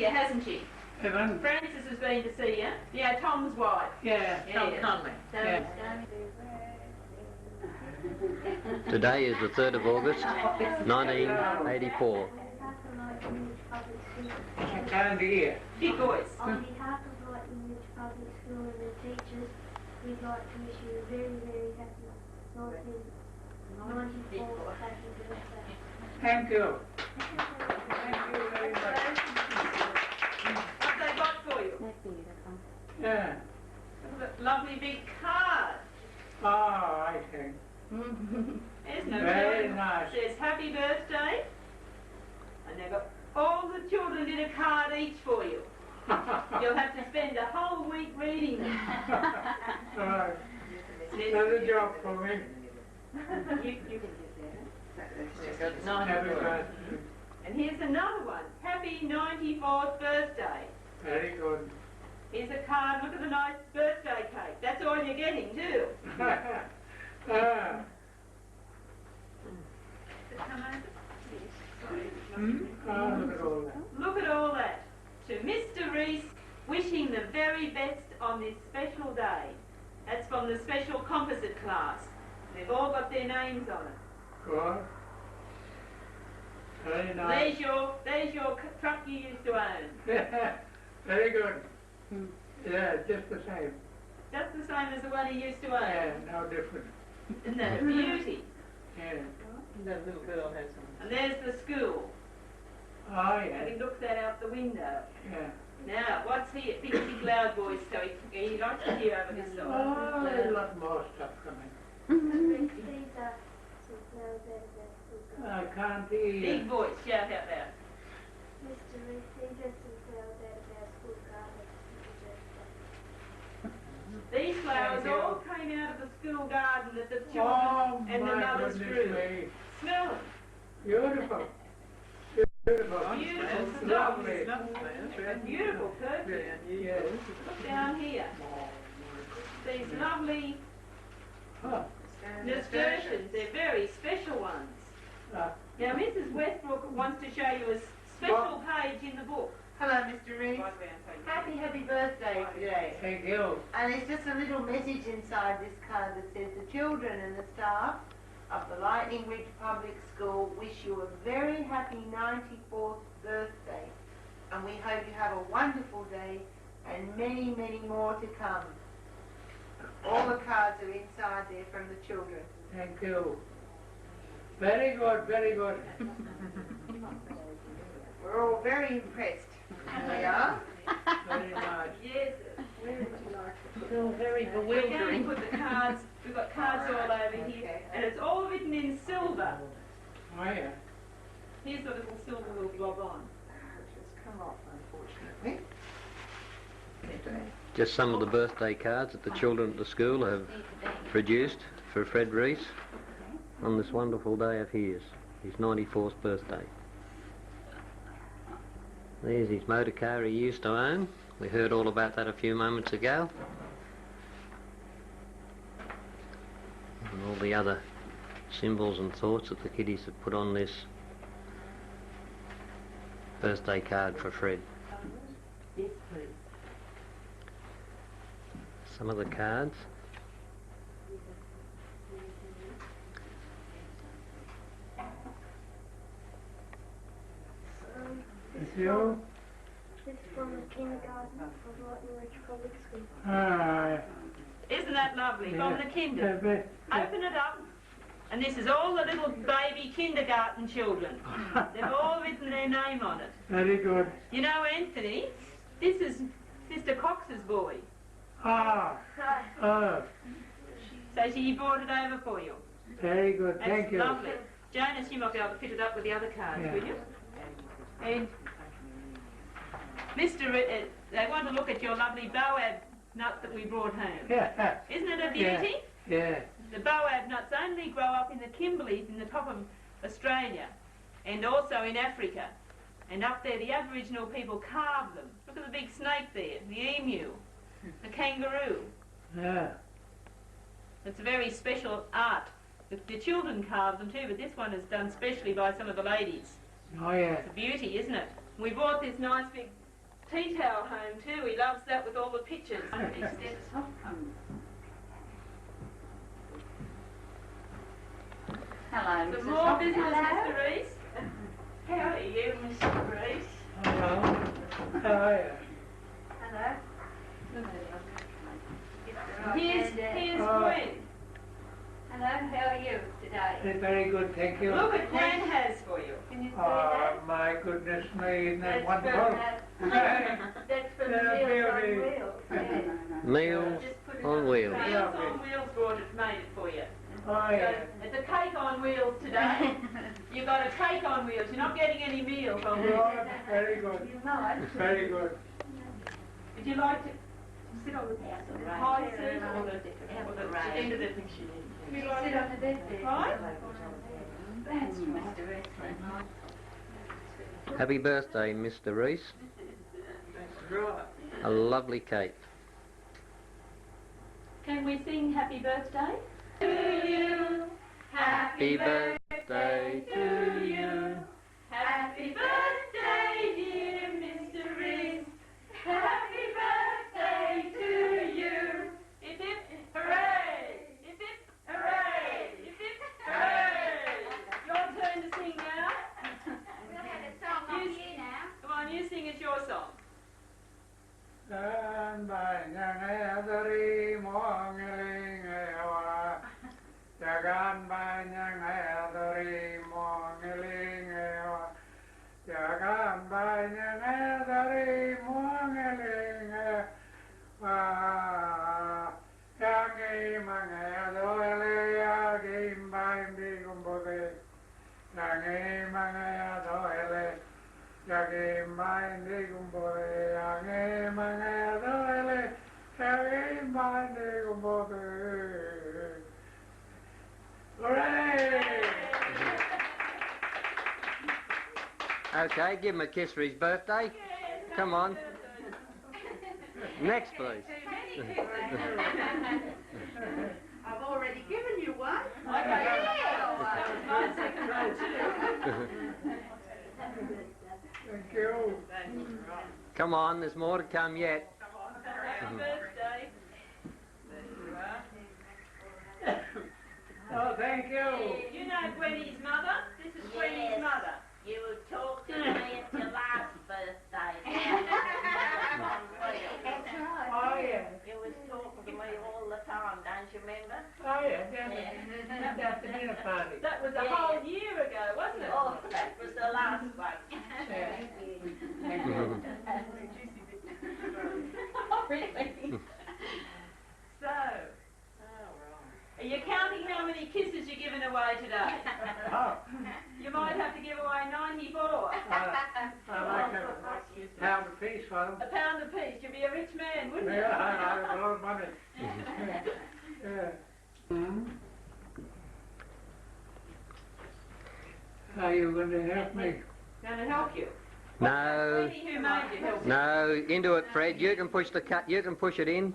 you, hasn't she? Evan? Frances has been to see you. Yeah, Tom's wife. Yeah. Tom Conley. Yeah. Today is the 3rd of August, 1984. I can't hear. Big voice. On behalf of Lightning Ridge Public School and the teachers, we'd like to wish you a very, very happy 94th happy birthday. Thank you. Thank you very much. What they got for you? Yeah. Look at that lovely big card. Oh, I think. Isn't it? Very nice. It says happy birthday. And they've got all the children did a card each for you. You'll have to spend a whole week reading them. Right. Another job for me. You can get there. Happy birthday. And here's another one. Happy 94th birthday. Very good. Here's a card. Look at the nice birthday cake. That's all you're getting, too. Ah. Come over. Oh, look at all that. Look at all that. To Mr. Reece, wishing the very best on this special day. That's from the special composite class. They've all got their names on it. Good. Very nice. There's your truck you used to own. Very good. Yeah, just the same. Just the same as the one he used to own. Yeah, no different. Isn't that a beauty? Yeah. That little girl has some. And there's the school. Oh, yeah. And he looks that out the window. Yeah. Now, what's here? Big loud voice, so he likes to hear over his side. Oh, there's a lot more stuff coming. These are some flowers out of our school I garden. can't hear. Big voice, shout out loud. Mr. Reece, these are some flowers out of our school garden. These flowers Thank you. all came out of the school garden that the Oh, children and the my mothers goodness grew. me. Smell them. Beautiful. Beautiful. Beautiful stuff. Lovely. A beautiful perfume. Yes. Look down here. These lovely Huh. nasturtiums. They're very special ones. Now, Mrs. Westbrook wants to show you a special page in the book. Hello, Mr. Reece. Happy birthday today. Thank you. And it's just a little message inside this card that says the children and the staff of the Lightning Ridge Public School wish you a very happy 94th birthday. And we hope you have a wonderful day and many, many more to come. All the cards are inside there from the children. Thank you. Very good, very good. We're all very impressed. We are. Very nice. Yes. Where would you like to Still very We're going to put the cards, we've got cards all over here, and it's all written in silver. Oh, yeah. Here's the little silver we'll blob on. Just come off, unfortunately. Just some of the birthday cards that the children at the school have produced for Fred Reece on this wonderful day of his 94th birthday. There's his motor car he used to own. We heard all about that a few moments ago. And all the other symbols and thoughts that the kiddies have put on this birthday card for Fred. Yes, please. Some of the cards. Thank you. This is from the kindergarten of Lightning Ridge Public School. Ah, Isn't that lovely? From the kinder. bit. Open it up, and this is all the little baby kindergarten children. They've all written their name on it. Very good. You know, Anthony, this is Sister Cox's boy. Ah, oh, So she brought it over for you. very good. That's Thank you. lovely. Jonas, you might be able to fit it up with the other cards, Yeah. will you? And Mr. They want to look at your lovely boab nut that we brought home. Yeah, Isn't it a beauty? yeah. The boab nuts only grow up in the Kimberleys in the top of Australia and also in Africa. And up there the Aboriginal people carve them. Look at the big snake there, the emu, the kangaroo. Yeah. It's a very special art. The children carve them too, but this one is done specially by some of the ladies. Oh, yeah. It's a beauty, isn't it? We bought this nice big tea towel home too. He loves that with all the pictures. Hello, Some Mrs. more Hoffman. business, Hello. Mr. Reece. How are you, Mr. Reece? Hello. How are you? Hello. Here's Gwen. Hello, how are you today? Very good, thank you. Look what Gwen has for you. Can you see Oh, that? my goodness me, isn't that That's wonderful? That's from Yeah, Meals on beauty. Wheels. Yeah. Meals Just put it on wheels. Meals on Wheels brought it, made it for you. Oh, So yeah. it's a cake on wheels today. You got a cake on wheels. You're not getting any meals on wheels. Oh, very good. You might. Very good. Would you like to sit on the high seat or the end of the You sit on the bed there. Right? That's Mr. Reece. Happy birthday, Mr. Reece. That's right. A lovely cake. Can we sing happy birthday? To you. Happy birthday to you. Happy birthday, dear Mr. Reece. Happy birthday to you. Hip hip hooray! Hip hip hooray! Hip hip hooray! Your turn to sing now. We'll have a song on here now. Come on, you sing it's your song. Gan bài nhà nghe dari mong linh ewa. Ja gan bài nhà nghe dari mong linh ewa. Ja gan bài nhà nghe dari mong linh ewa. Ya nghe mà nghe rồi lê ya kim bài đi cùng bồ đề. Ya nghe mà nghe rồi lê. Yagi mandi gumboe, yagi mange doele, yagi mandi gumboe. Hooray! Okay, give him a kiss for his birthday. Come on. Next, please. I've already given you one. Okay. That was my second row too. Thank you. Come on, there's more to come yet. Happy birthday. There you are. Oh, thank you. You know Gwenny's mother? This is Gwenny's mother. You were talking to me at your last birthday. That's right. Oh, yeah. You was talking to me all the time, don't you remember? Oh, yeah, definitely. At the dinner party. That was a Yeah. whole year ago, wasn't it? Oh, that was the last one. Yeah. Thank you. Oh, really? So, are you counting how many kisses you're giving away today? Oh, You might have to give away 94. I like a pound a piece for them. A pound apiece. You'd be a rich man, wouldn't you? Yeah, I have a lot of money. Yeah. Are you going to help me? Going to help you. No, Gwenny, who made you help you? no, into it, Fred. You can push the cut. You can push it in.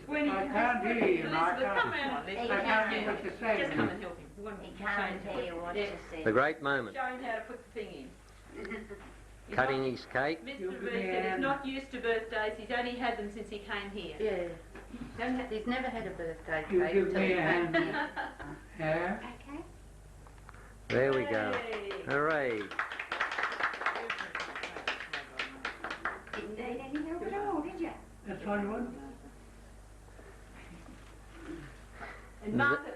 Gwenny, I can't hear you, I Elizabeth, can't. come round. I can't hear what you're saying. Just come and help him. We want He to can't show him. hear what Yeah. you The said. great moment. Show him how to put the thing in. Cutting his cake. Mr. You give Reece me a said he's hand. not used to birthdays. He's only had them since he came here. Yeah. He's never had a birthday You cake give until me he a came hand. here. Yeah? Okay. There we go. Yay. Hooray. Didn't need any help at all, did you? That's all you want? And Martha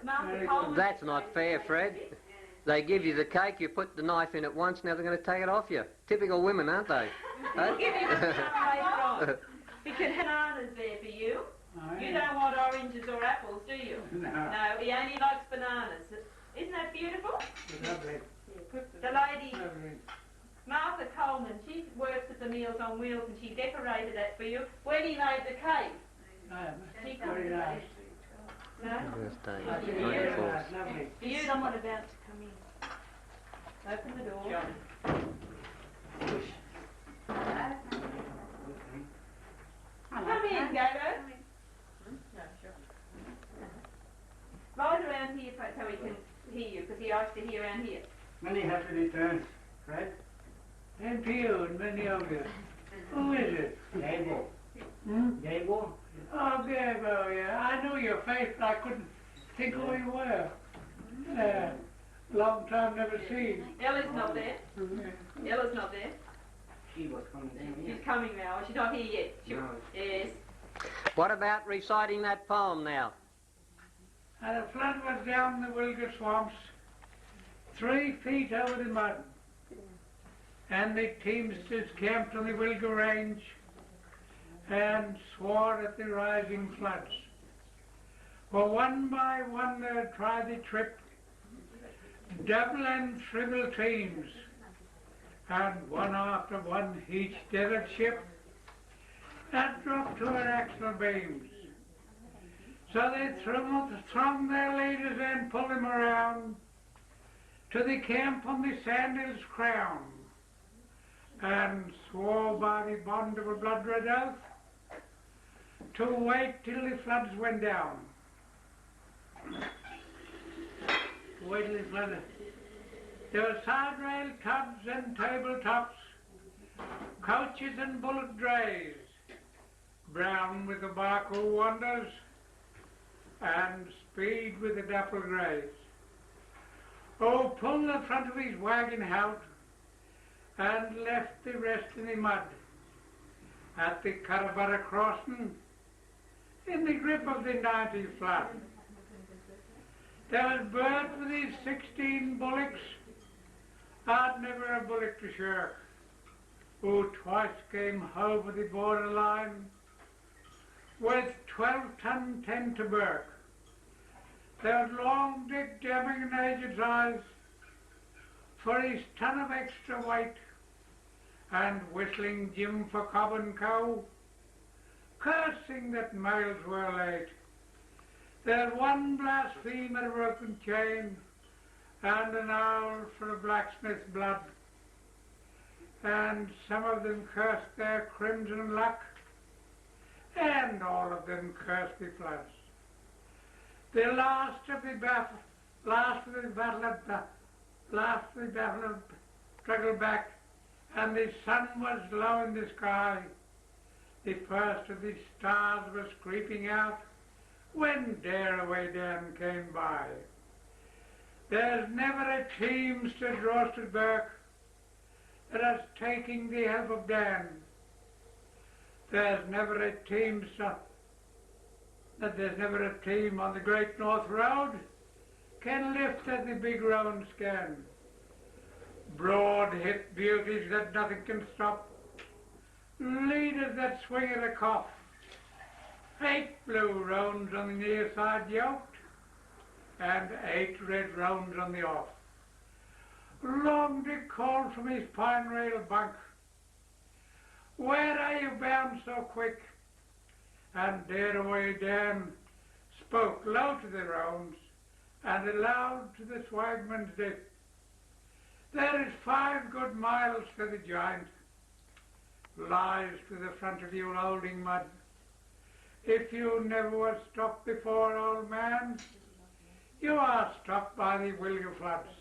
Coleman. That's not fair, Fred. They give you the cake, you put the knife in it once, now they're going to take it off you. Typical women, aren't they? We'll give you some later on. We could have bananas there for you. Oh, You yeah. don't want oranges or apples, do you? No. No, he only likes bananas. Isn't that beautiful? Lovely, The lady, lovely. Martha Coleman, she works at the Meals on Wheels and she decorated that for you. When he made the cake, That's very nice. no? Birthday, That's very 94th. nice, lovely. For you, someone about to come in. Open the door. Come in, Gago. Right around here so he can hear you, because he likes to hear around here. Many happy returns, Fred. And to you and many of you. Who is it? Gable. Hmm? Gable? Oh, Gabo, yeah. I knew your face, but I couldn't think who you were. Long time never seen. Ella's not there. Yeah. Ella's not there. She was coming down here. She's coming now. She's not here yet. No. Yes. What about reciting that poem now? And the flood was down the Wilga swamps, 3 feet over the mud. And the teamsters camped on the Wilga range and swore at the rising floods. For one by one they'd try the trip, double and triple teams, and one after one each desert ship had dropped to her axle beams. So they throng their leaders and pulled them around to the camp on the Sand Hills Crown, and swore by the bond of a blood-red oath to wait till the floods went down. Wait till the floods. There were side rail tubs and tabletops, coaches and bullock drays, brown with the Barco wanders, and speed with the dapple greys. Oh, pulled the front of his wagon out and left the rest in the mud at the Carabara crossing in the grip of the 90 flood. There was Bert with his 16 bullocks, I'd never a bullock to shirk, who twice came over the borderline with 12-ton 10 to Burke. There was Long Dick dabbing in Aged's eyes for his ton of extra weight, and Whistling Jim for cob and cow, cursing that miles were late. There was one blasphemer a broken chain, and an owl for a blacksmith's blood, and some of them cursed their crimson luck, and all of them cursed the floods. The last of the battle struggled back, and the sun was low in the sky. The first of the stars was creeping out when Dareaway Dan came by. There's never a teamster Drorsted Burke that is taking the help of Dan. There's never a team on the Great North Road can lift as the big rounds can. Broad hip beauties that nothing can stop, leaders that swing at a cough, 8 blue rounds on the near side yoked, and 8 red rounds on the off. Long Dick called from his pine rail bunk, "Where are you bound so quick?" And Dareaway Dan spoke low to the rounds and aloud to the swagman's Dick. "There is 5 good miles for the giant, lies to the front of you holding mud. If you never was stopped before, old man, you are stopped by the Wilga floods.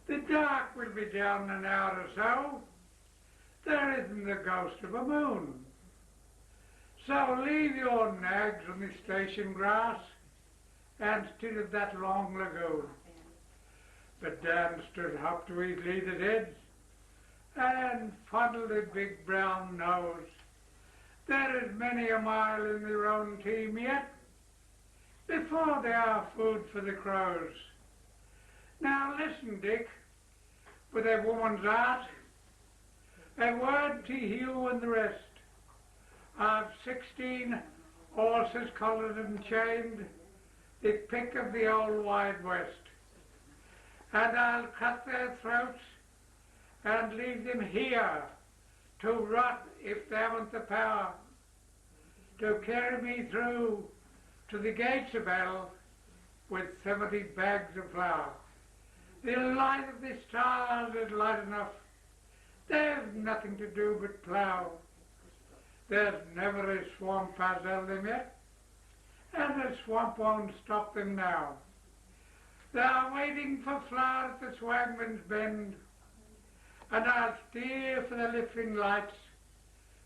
The dark will be down in an hour or so. There isn't the ghost of a moon. So leave your nags on the station grass and still at that long lagoon." But Dan stood up to his leader's heads and fondled a big brown nose. There is many a mile in their own team yet before they are food for the crows. Now listen, Dick, with a woman's heart, a word to you and the rest. I've 16 horses collared and chained, the pick of the old wide west. And I'll cut their throats and leave them here to rot if they haven't the power to carry me through to the gates of hell with 70 bags of flour. The light of the stars is light enough. There's nothing to do but plough. There's never a swamp has held them yet, and the swamp won't stop them now. They are waiting for flour at the Swagman's Bend, and I'll steer for the lifting lights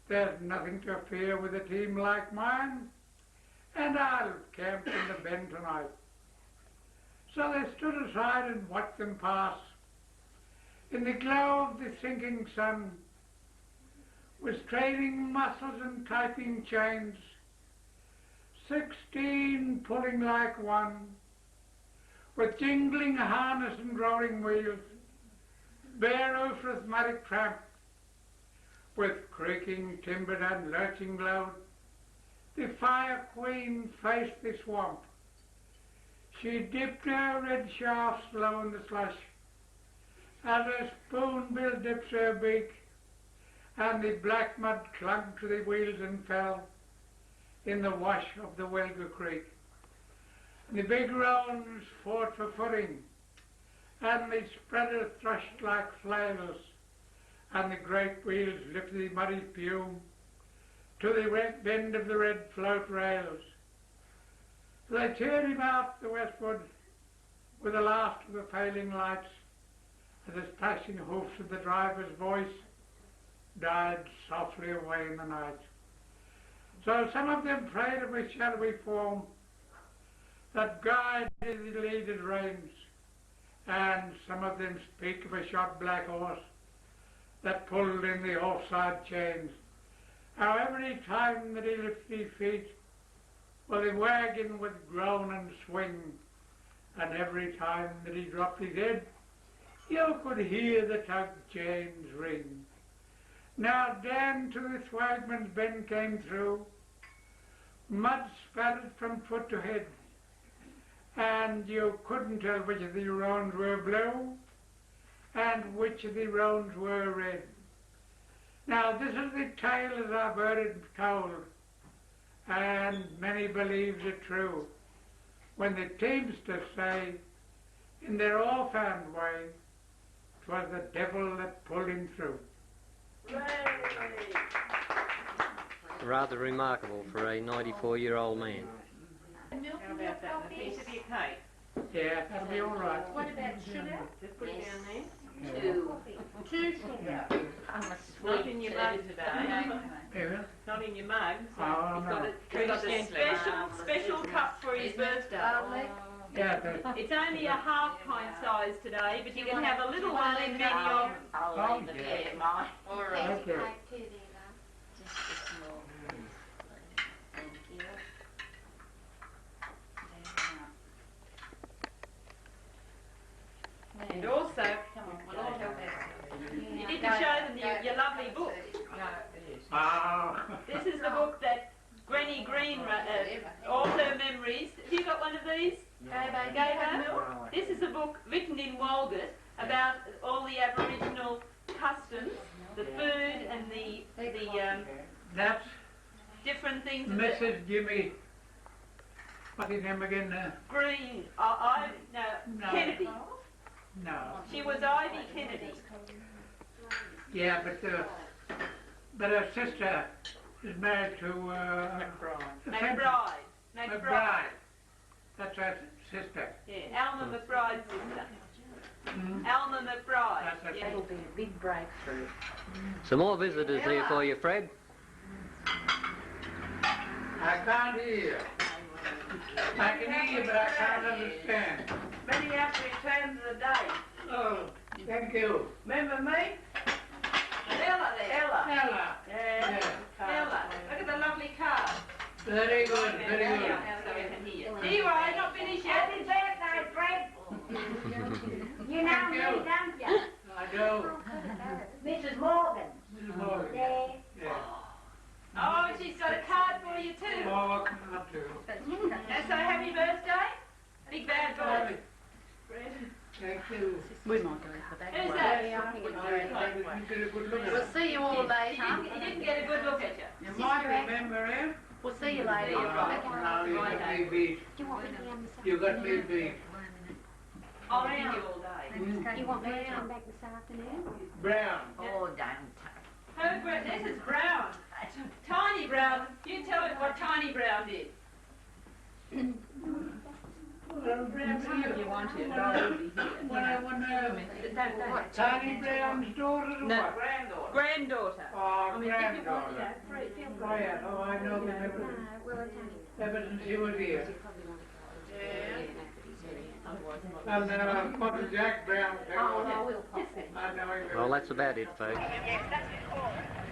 there's nothing to fear with a team like mine, and I'll camp in the bend tonight. So they stood aside and watched them pass. In the glow of the sinking sun, with straining muscles and tightening chains, 16 pulling like one, with jingling harness and rolling wheels, bare oath rhythmic tramp, with creaking timber and lurching load, the Fire Queen faced the swamp. She dipped her red shaft slow in the slush, as her spoonbill dips her beak, and the black mud clung to the wheels and fell in the wash of the Welga Creek. And the big roans fought for footing, and the spreaders thrushed like flails, and the great wheels lifted the muddy fume to the red bend of the red float rails. They turned him out the westward with the last of the failing lights, as the splashing hoofs of the driver's voice died softly away in the night. So some of them prayed of a shadowy form that guided the leaded reins, and some of them speak of a shot black horse that pulled in the offside chains. How every time that he lifted his feet, well, the wagon would groan and swing, and every time that he dropped his head, you could hear the tug chains ring. Now down to the swagman's bend came through, mud spattered from foot to head, and you couldn't tell which of the roans were blue and which of the roans were red. Now this is the tale as I've heard it told, and many believes it true, when the teamsters say, in their offhand way, 'twas the devil that pulled him through. Rather remarkable for a 94-year-old man. How about that? And a piece of your cake. Yeah, that'll be all right. What about sugar? Just put it down there. Two. Two sugar. I'm a Not sweet in your mug today. Yeah. Not in your mug. So Oh, he's got a special cup for his birthday. Yeah, that's It's only a half pint size today, but you can have a little one in many of them. I'll leave it there, mine. All right. okay. Cake too, there, love. Just a small piece, please. Thank you. And also, you need to show them your lovely book. Ah. This is the book that Granny Green all her memories. Have you got one of these? Gabo? This is a book written in Walgett about all the Aboriginal customs, the food and the That's different things. Mrs. Jimmy. What's his name again? Green, No. Kennedy. No. She was Ivy Kennedy. Yeah, but her sister is married to McBride. McBride. That's her sister. Yeah, Alma McBride's sister. Mm. Alma McBride. That's her Yeah. That'll be a big breakthrough. Some more visitors here for you, Fred. I can't hear. I can hear you, but I can't understand. Many happy returns of the day. Oh, thank you. Remember me? Ella there. Ella. Ella. Yeah. Ella. Look at the lovely card. Very good, very Yeah, good. so we can hear. Anyway, not finished yet. Happy birthday, Fred. You know Thank me, you. don't you? I do. Mrs. Morgan. Mrs. Morgan. There. Yeah. Oh, she's got a card for you too. Oh, not too. And so happy birthday. Big bad boy. Thank you. We might go for that. Who's one. that? You get a good look at We'll it. see you all later. He didn't get a good look at you. You might remember him. We'll see you later. No, you got me beat. Do you want me to be on this You got me beat. I'll ring you all day. You want me to come back this afternoon? Brown. Oh, don't. This is Brown. Tiny Brown. You tell him what Tiny Brown did. Brown's here if you want to, but I will be here. Tiny Brown's daughter or No, what? granddaughter. Oh, I mean, if you want, granddaughter. feel Oh, yeah. Oh, I know the ever since she was here. And Mother Jack Brown. Oh, I will pop that. I know him. Well, that's about it, folks. Yes, that's it.